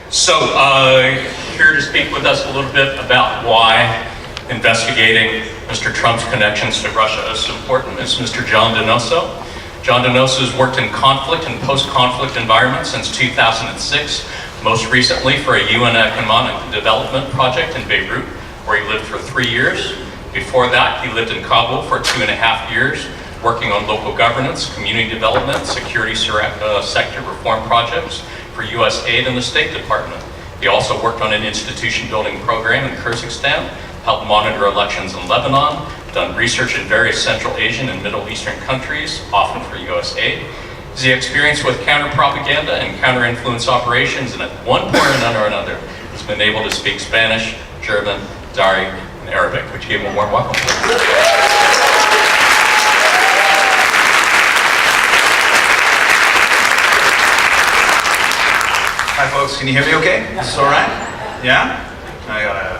So, here to speak with us a little bit about why investigating Mr. Trump's connections to Russia is important is Mr. John Donoso. John Donoso has worked in conflict and post-conflict environments since 2006, most recently for a UN Economic Development Project in Beirut, where he lived for 3 years. Before that, he lived in Kabul for 2.5 years, working on local governance, community development, security sector reform projects for USAID and the State Department. He also worked on an institution building program in Kyrgyzstan, helped monitor elections in Lebanon, done research in various Central Asian and Middle Eastern countries, often for USAID. His experience with counter-propaganda and counter-influence operations, and at one point or another, has been able to speak Spanish, German, Dari, and Arabic, which gave him a warm welcome. Hi folks, can you hear me okay? Is this all right? Yeah? I gotta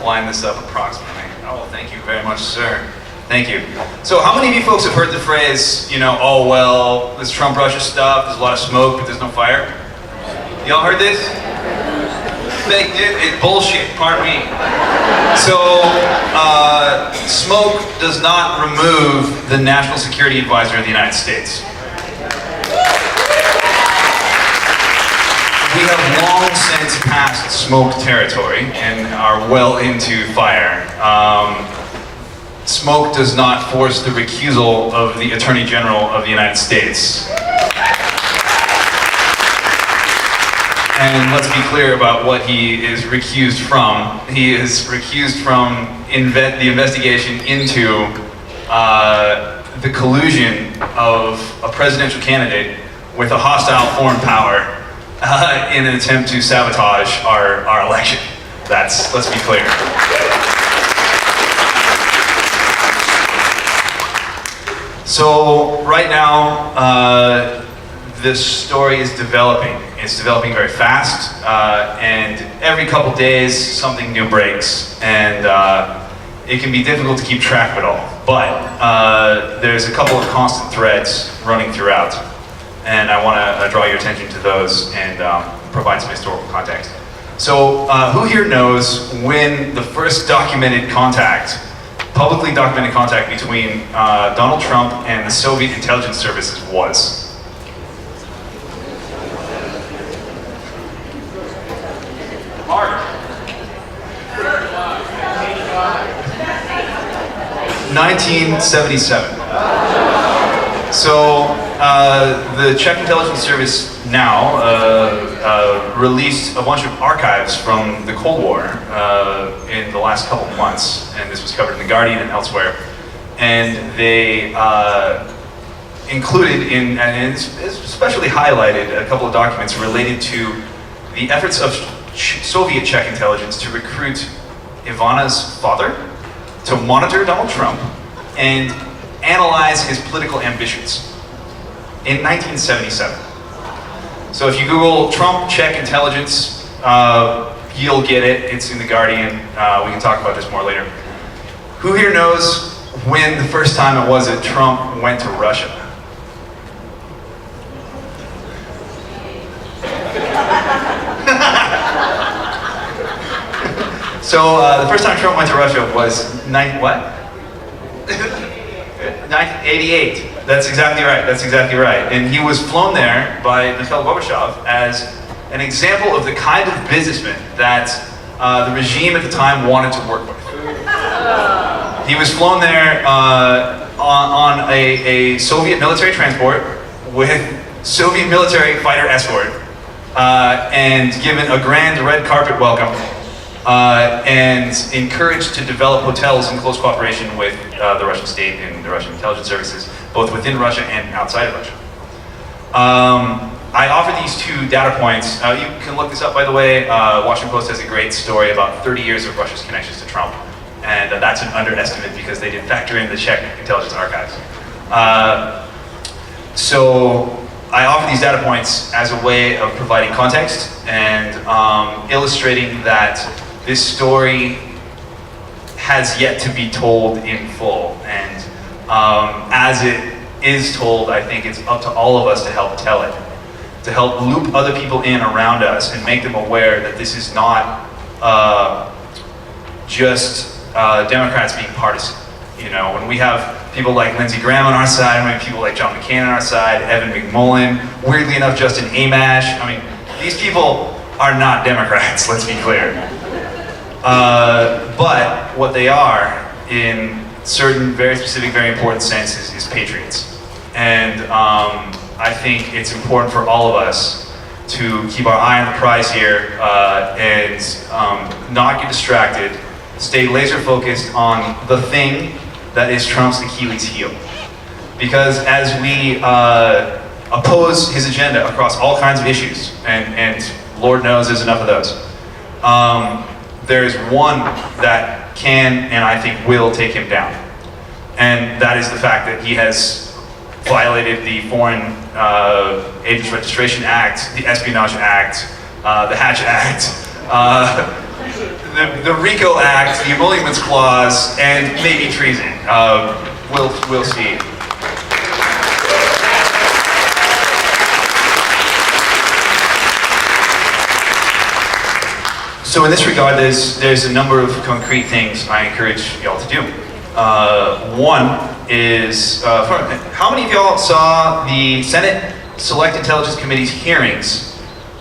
line this up approximately. Oh, thank you very much, sir. Thank you. So how many of you folks have heard the phrase, oh well, this Trump-Russia stuff, there's a lot of smoke, but there's no fire? Y'all heard this? Fake news, it's bullshit, pardon me. So, smoke does not remove the National Security Advisor of the United States. We have long since passed smoke territory and are well into fire. Smoke does not force the recusal of the Attorney General of the United States. And let's be clear about what he is recused from. He is recused from the investigation into the collusion of a presidential candidate with a hostile foreign power in an attempt to sabotage our election. Let's be clear. So right now, this story is developing. It's developing very fast, and every couple days something new breaks, and it can be difficult to keep track of it all. But there's a couple of constant threads running throughout, and I want to draw your attention to those and provide some historical context. So who here knows when the first publicly documented contact between Donald Trump and the Soviet intelligence services was? Hard. 1977. So the Czech intelligence service now released a bunch of archives from the Cold War in the last couple of months, and this was covered in The Guardian and elsewhere. And they included and it's especially highlighted a couple of documents related to the efforts of Soviet Czech intelligence to recruit Ivana's father to monitor Donald Trump and analyze his political ambitions in 1977. So if you Google Trump Czech intelligence, you'll get it. It's in The Guardian. We can talk about this more later. Who here knows when the first time it was that Trump went to Russia? So the first time Trump went to Russia was 1988. That's exactly right. That's exactly right. And he was flown there by Mikhail Gorbachev as an example of the kind of businessman that the regime at the time wanted to work with. He was flown there on a Soviet military transport with Soviet military fighter escort and given a grand red carpet welcome. And encouraged to develop hotels in close cooperation with the Russian state and the Russian intelligence services, both within Russia and outside of Russia. I offer these two data points. You can look this up, by the way. Washington Post has a great story about 30 years of Russia's connections to Trump, and that's an underestimate because they didn't factor in the Czech intelligence archives. So I offer these data points as a way of providing context and illustrating that this story has yet to be told in full. And as it is told, I think it's up to all of us to help tell it. to help loop other people in around us and make them aware that this is not just Democrats being partisan. You know, when we have people like Lindsey Graham on our side, when we have people like John McCain on our side, Evan McMullen, weirdly enough, Justin Amash. I mean, these people are not Democrats, let's be clear. But what they are, in certain very specific, very important senses, is patriots. And I think it's important for all of us to keep our eye on the prize here and not get distracted, stay laser focused on the thing that is Trump's Achilles heel. Because as we oppose his agenda across all kinds of issues, and Lord knows there's enough of those, there's one that can and I think will take him down. And that is the fact that he has violated the Foreign Agents Registration Act, the Espionage Act, the Hatch Act, the RICO Act, the Emoluments Clause, and maybe treason. We'll see. So in this regard, there's a number of concrete things I encourage y'all to do. One is, how many of y'all saw the Senate Select Intelligence Committee's hearings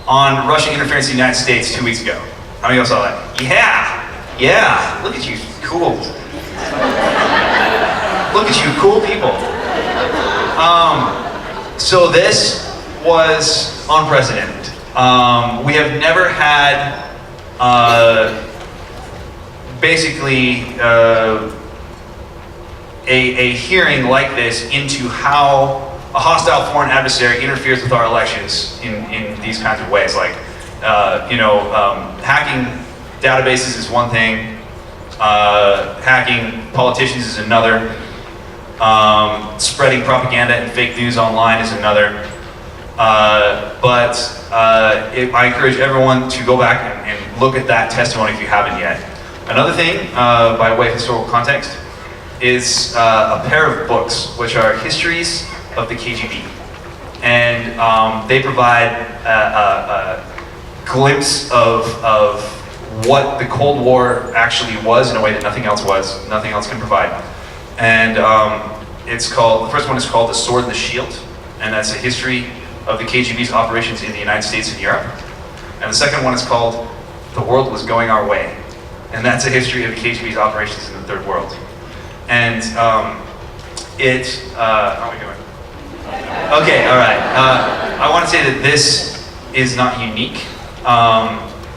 on Russian interference in the United States 2 weeks ago? How many of y'all saw that? Yeah, look at you, cool. Look at you, cool people. So this was unprecedented. We have never had basically a hearing like this into how a hostile foreign adversary interferes with our elections in these kinds of ways. Like, hacking databases is one thing, hacking politicians is another, spreading propaganda and fake news online is another. I encourage everyone to go back and look at that testimony if you haven't yet. Another thing, by way of historical context, is a pair of books, which are histories of the KGB. And they provide a glimpse of what the Cold War actually was in a way that nothing else was, nothing else can provide. And it's called, the first one is called The Sword and the Shield, and that's a history of the KGB's operations in the United States and Europe. And the second one is called The World Was Going Our Way, and that's a history of the KGB's operations in the Third World. And how are we doing? Okay, all right. I want to say that this is not unique.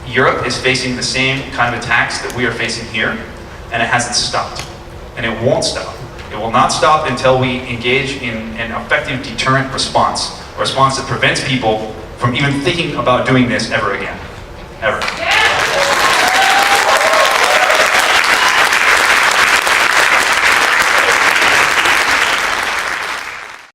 Europe is facing the same kind of attacks that we are facing here, and it hasn't stopped. And it won't stop. It will not stop until we engage in an effective deterrent response, a response that prevents people from even thinking about doing this ever again. Ever.